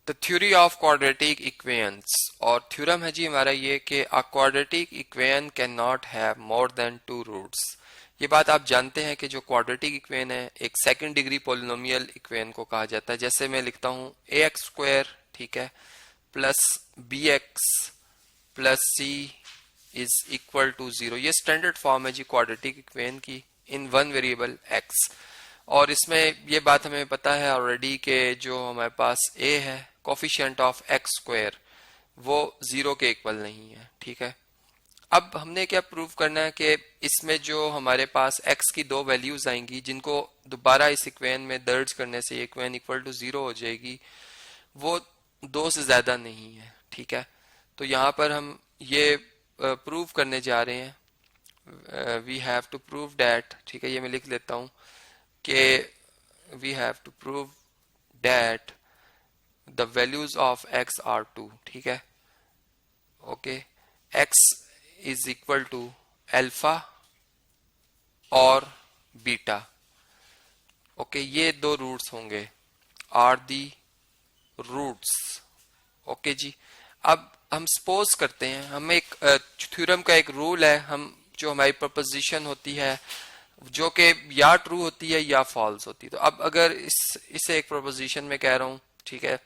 The theory of quadratic equations, और theorem है जी हमारा ये कि a quadratic equation can not have more than two roots. ये बात आप जानते हैं कि जो क्वाड्रेटिक इक्वेशन है एक सेकंड डिग्री पोलिनोमियल इक्वेशन को कहा जाता है। जैसे मैं लिखता हूँ ए एक्स स्क्वायर, ठीक है, plus b x plus c is equal to zero. ये स्टैंडर्ड फॉर्म है जी क्वाड्रेटिक इक्वेशन की इन वन वेरिएबल एक्स। और इसमें ये बात हमें पता है ऑलरेडी कि जो हमारे पास a है कोफिशिएंट ऑफ एक्स स्क्वायर वो जीरो के इक्वल नहीं है, ठीक है। अब हमने क्या प्रूव करना है कि इसमें जो हमारे पास x की दो वैल्यूज आएंगी जिनको दोबारा इस इक्वेशन में दर्ज करने से इक्वेशन इक्वल टू जीरो हो जाएगी, वो दो से ज्यादा नहीं है, ठीक है। तो यहाँ पर हम ये प्रूव करने जा रहे हैं, we have to prove that, ठीक है, ये मैं लिख लेता हूँ कि we have to prove that the values of x are 2, ठीक है, okay. x is equal to alpha और बीटा, ओके, ये दो रूट्स होंगे, आर दी रूट्स, ओके जी। अब हम सपोज करते हैं, हम एक थ्योरम का एक रूल है, हम जो हमारी प्रपोजिशन होती है जो कि या ट्रू होती है या फॉल्स होती है। तो अब अगर इसे एक प्रोपोजिशन में कह रहा हूं, ठीक है,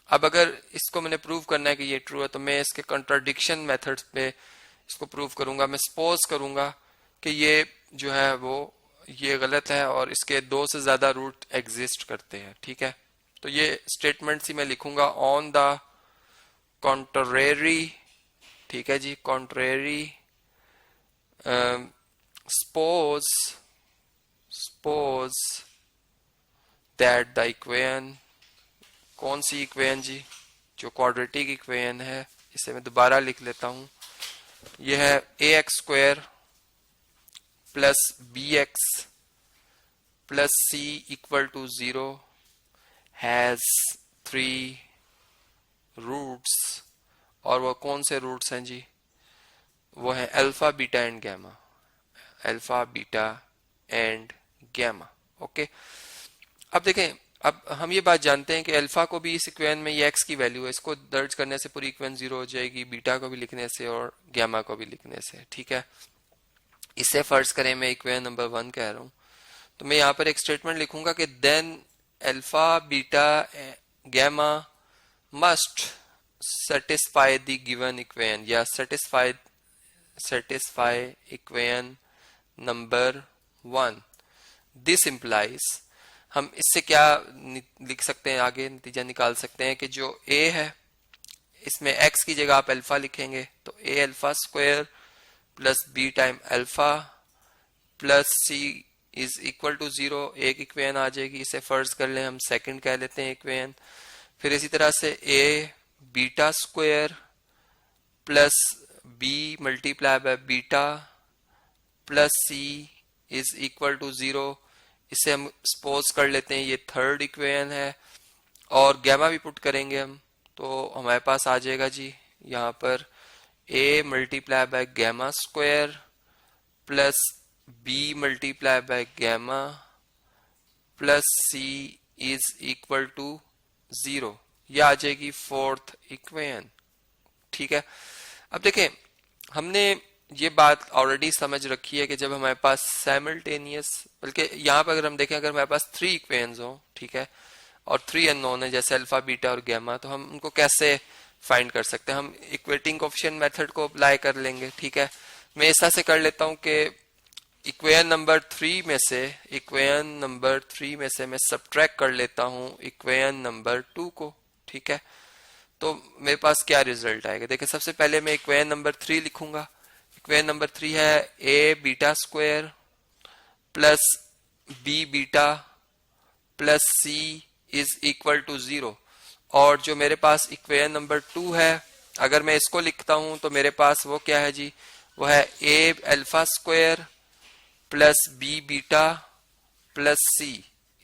अब अगर इसको मैंने प्रूव करना है कि ये ट्रू है तो मैं इसके कंट्राडिक्शन मेथड पे इसको प्रूव करूंगा। मैं सपोज करूंगा कि ये जो है वो ये गलत है और इसके दो से ज्यादा रूट एग्जिस्ट करते हैं, ठीक है। तो ये स्टेटमेंट सी मैं लिखूंगा ऑन द कॉन्ट्रेरी, ठीक है जी, contrary suppose that the equation, कौन सी इक्वेशन जी, जो क्वाड्रेटिक इक्वेशन है, इसे मैं दोबारा लिख लेता हूं। यह है a x square plus b x plus c equal to zero has three roots, और वो कौन से रूट्स हैं जी, वो है alpha beta and gamma, alpha beta and gamma, okay. अब देखें, अब हम ये बात जानते हैं कि अल्फा को भी इस इक्वेशन में ये एक्स की वैल्यू है, इसको दर्ज करने से पूरी इक्वेशन जीरो हो जाएगी, बीटा को भी लिखने से और गैमा को भी लिखने से, ठीक है। इसे फर्ज करें मैं इक्वेशन नंबर 1 कह रहा हूं, तो मैं यहाँ पर एक स्टेटमेंट लिखूंगा कि then alpha beta gamma must satisfy the given equation, या satisfy equation नंबर 1। दिस इम्प्लाइज, हम इससे क्या लिख सकते हैं, आगे नतीजा निकाल सकते हैं कि जो a है इसमें x की जगह आप अल्फा लिखेंगे तो a alpha square plus b time alpha plus c is equal to zero, एक इक्वेशन आ जाएगी। इसे फर्ज कर लें, हम सेकंड कह लेते हैं इक्वेशन। फिर इसी तरह से a beta square plus b multiply by beta plus c is equal to zero, इसे हम सपोज कर लेते हैं ये थर्ड इक्वेशन है, और गैमा भी पुट करेंगे हम, तो हमारे पास आ जाएगा जी यहाँ पर a multiply by gamma square plus b multiply by gamma plus c is equal to zero. यह आ जाएगी फोर्थ इक्वेशन, ठीक है। अब देखें, हमने ये बात ऑलरेडी समझ रखी है कि जब हमारे पास साइमल्टेनियस, बल्कि यहाँ पर अगर हम देखें, अगर हमारे पास 3 इक्वेशंस हो, ठीक है, और 3 अननोन है जैसे अल्फा बीटा और गैमा, तो हम उनको कैसे फाइंड कर सकते हैं, हम इक्वेटिंग कोफिशिएंट मेथड को अप्लाई कर लेंगे, ठीक है। मैं ऐसा से कर लेता हूँ कि इक्वेशन नंबर 3 में से मैं सब्ट्रैक्ट कर लेता हूँ इक्वेशन नंबर 2 को, ठीक है। तो मेरे पास क्या रिजल्ट आएगा, देखिए सबसे पहले मैं इक्वेशन नंबर 3 लिखूंगा। इक्वेशन नंबर 3 है a beta square plus b beta plus c is equal to zero, और जो मेरे पास इक्वेशन नंबर 2 है, अगर मैं इसको लिखता हूं तो मेरे पास वो क्या है जी, वो है a alpha square plus b beta plus c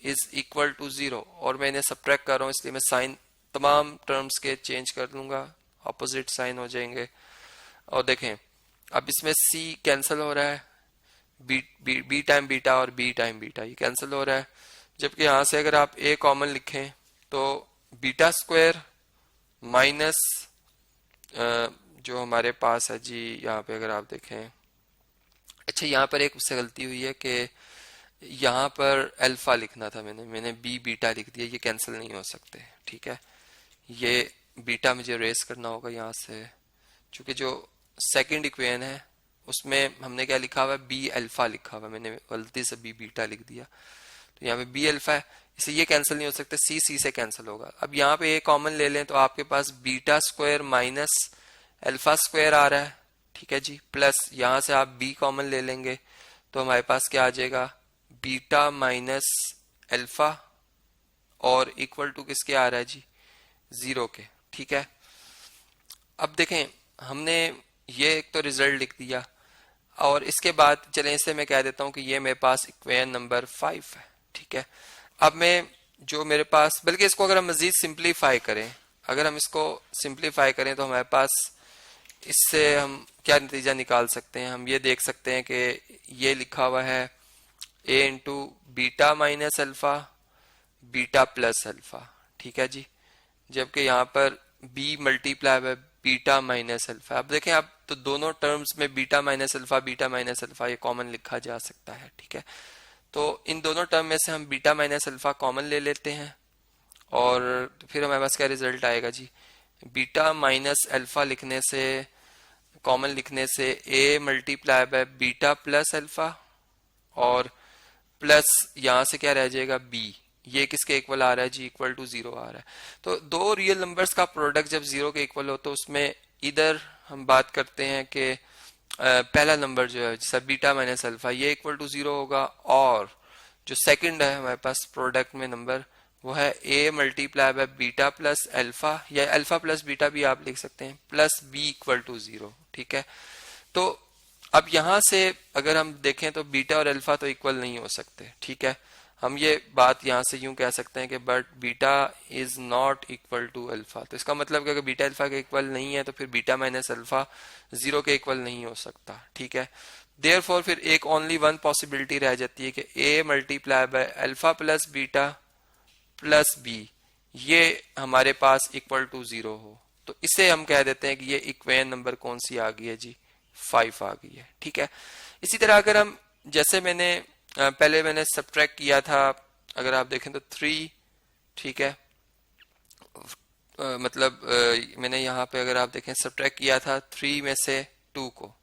is equal to zero, और मैं इन्हें सब्ट्रैक्ट कर रहा हूं इसलिए मैं साइन तमाम टर्म्स के चेंज कर दूंगा, ऑपोजिट साइन हो जाएंगे। और देखें अब इसमें c कैंसिल हो रहा है, b टाइम बीटा और b टाइम बीटा ये कैंसिल हो रहा है, जबकि यहां से अगर आप a कॉमन लिखें तो बीटा स्क्वायर माइनस जो हमारे पास है जी, यहाँ पे अगर आप देखें, अच्छा यहाँ पर एक उससे गलती हुई है कि यहाँ पर अल्फा लिखना था, मैंने बी बीटा लिख दिया, ये कैंसिल नहीं हो सकते, ठीक है। ये बीटा मुझे रेस करना होगा यहाँ से, क्योंकि जो सेकंड इक्वेशन है उसमें हमने क्या लिखा हुआ है, बी अल्फा लिखा हुआ है, मैंने गलती से बी बीटा लिख दिया, तो यहाँ पे बी अल्फा है, इसे ये कैंसिल नहीं हो सकते, सी सी से कैंसिल होगा। अब यहाँ पे ए कॉमन ले लें तो आपके पास beta square minus alpha square आ रहा है, ठीक है जी, प्लस यहाँ से आप बी कॉमन ले लेंगे तो हमारे पास क्या आ जाएगा, बीटा माइनस अल्फा, और इक्वल टू किसके आ रहा है जी, जीरो के, ठीक है। अब देखें, हमने ये एक तो रिजल्ट लिख दिया, और इसके बाद चलें इसे मैं कह देता हूं कि ये मेरे पास इक्वेशन नंबर 5 है, ठीक है। अब मैं जो मेरे पास, बल्कि इसको अगर हम मजीद सिंप्लीफाई करें, अगर हम इसको सिंप्लीफाई करें तो हमारे पास इससे हम क्या नतीजा निकाल सकते हैं, हम ये देख सकते हैं कि ये लिखा हुआ है a into beta minus alpha beta plus alpha, ठीक है जी, जबकि यहाँ पर b multiply by beta minus alpha. अब देखें, अब तो दोनों टर्म्स में बीटा माइनस अल्फा ये कॉमन लिखा जा सकता है, ठीक है। तो इन दोनों टर्म में से हम बीटा माइनस अल्फा कॉमन ले लेते हैं, और फिर हमारे पास क्या रिजल्ट आएगा जी, बीटा माइनस अल्फा लिखने से, कॉमन लिखने से a multiply by beta plus alpha, और प्लस यहाँ से क्या रह जाएगा बी, ये किसके इक्वल आ रहा है जी, इक्वल टू जीरो आ रहा है। तो दो रियल नंबर्स का प्रोडक्ट जब जीरो के इक्वल हो तो उसमें इधर हम बात करते हैं कि पहला नंबर जो है जैसा बीटा माइनस अल्फा ये इक्वल टू जीरो होगा, और जो सेकंड है हमारे पास प्रोडक्ट में नंबर वो है a multiply by beta plus alpha, या अल्फा प्लस बीटा भी आप लिख सकते हैं, plus b equal to zero, ठीक है। तो अब यहां से अगर हम देखें तो बीटा और अल्फा तो इक्वल नहीं हो सकते, ठीक है। हम ये बात यहां से यूं कह सकते हैं कि but beta is not equal to alpha, तो इसका मतलब कि अगर बीटा अल्फा के इक्वल नहीं है तो फिर बीटा माइनस अल्फा जीरो के इक्वल नहीं हो सकता, ठीक है। देयरफॉर फिर एक ओनली वन पॉसिबिलिटी रह जाती है कि a multiply by alpha plus beta plus b ये हमारे पास इक्वल टू जीरो हो, तो इसे हम कह देते हैं कि ये इक्वेशन नंबर कौन सी आ गई है जी, 5 आ गई है, ठीक है। इसी तरह अगर हम, जैसे मैंने पहले मैंने सब्ट्रैक्ट किया था, अगर आप देखें तो 3, ठीक है, मतलब मैंने यहाँ पे अगर आप देखें सब्ट्रैक्ट किया था 3 में से 2 को,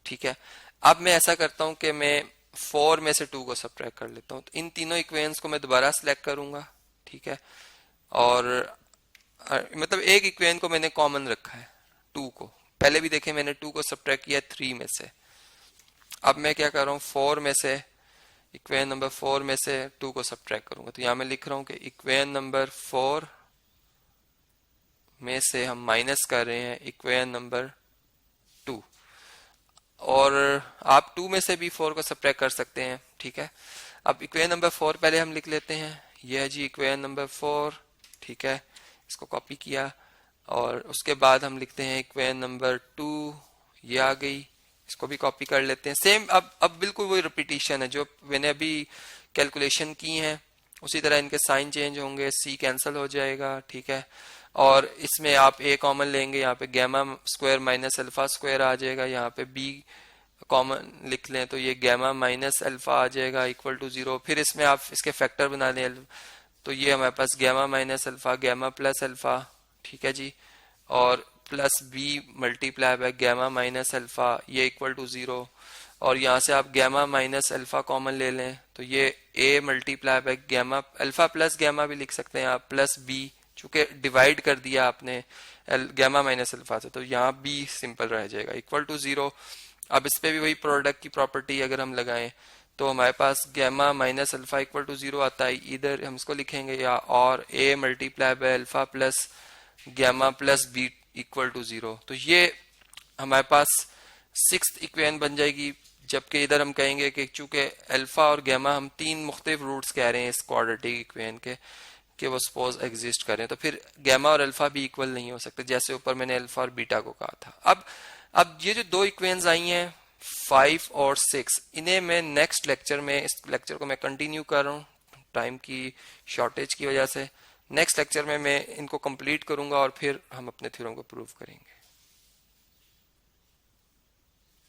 ठीक है। अब मैं ऐसा करता हूँ कि मैं 4 में से 2 को सब्ट्रैक्ट कर लेता हूँ, तो इन तीनों इक्वेशंस को मैं दोबारा सिलेक्ट करूंगा, ठीक है, और मतलब एक इक्वेशन को मैंने कॉमन रखा है 2 को, पहले भी देखें मैंने 2 को सब्ट्रैक्ट किया 3 में से, अब मैं क्या कर रहा हूँ 4 में से, इक्वेशन नंबर 4 में से 2 को सब्ट्रैक्ट करूंगा, तो यहाँ मैं लिख रहा हूँ कि इक्वेशन नंबर 4 में से हम माइनस कर रहे हैं इक्वेशन नंबर 2, और आप 2 में से भी 4 को सब्ट्रैक्ट कर सकते हैं, ठीक है। अब इक्वेशन नंबर 4 पहले हम लिख लेते हैं, यह है जी इक्वेशन नंबर 4, ठीक है, इसको कॉपी किया, और उसके बाद हम लिखते हैं इक्वेशन नंबर 2, ये आ गई, इसको भी कॉपी कर लेते हैं, सेम। अब बिल्कुल वही रिपीटिशन है जो मैंने अभी कैलकुलेशन की है, उसी तरह इनके साइन चेंज होंगे, सी कैंसिल हो जाएगा, ठीक है, और इसमें आप ए कॉमन लेंगे, यहाँ पे gamma square minus alpha square आ जाएगा, यहाँ पे बी कॉमन लिख लें तो ये गैमा माइनस अल्फा आ जाएगा इक्वल टू जीरो, फिर इसमें आप इसके फैक्टर बना लें तो ये हमारे पास gamma minus alpha gamma plus alpha, ठीक है जी, और plus b multiply by gamma minus alpha ये इक्वल टू जीरो, और यहाँ से आप गैमा माइनस अल्फा कॉमन ले लें तो ये a multiply by gamma alpha plus gamma भी लिख सकते हैं आप, प्लस बी, चूंकि डिवाइड कर दिया आपने गैमा माइनस अल्फा से तो यहाँ बी सिंपल रह जाएगा इक्वल टू जीरो। अब इस पे भी वही प्रोडक्ट की प्रॉपर्टी अगर हम लगाएं तो हमारे पास gamma minus alpha equal to zero आता है, इधर हम इसको लिखेंगे या और a multiply by alpha plus gamma plus b equal to zero, तो ये हमारे पास 6th इक्वेशन बन जाएगी। जबकि इधर हम कहेंगे कि चूंकि अल्फा और गैमा हम 3 मुख्तलिफ रूट्स कह रहे हैं इस क्वाड्रेटिक इक्वेशन के कि वो सपोज एग्जिस्ट करें, तो फिर गैमा और अल्फा भी इक्वल नहीं हो सकते, जैसे ऊपर मैंने अल्फा और बीटा को कहा था। अब ये जो दो इक्वेशंस आई हैं 5 और 6, इन्हें मैं नेक्स्ट लेक्चर में, इस लेक्चर को मैं कंटिन्यू कर रहा हूँ टाइम की शॉर्टेज की वजह से, नेक्स्ट लेक्चर में मैं इनको कंप्लीट करूंगा और फिर हम अपने थ्योरम को प्रूव करेंगे।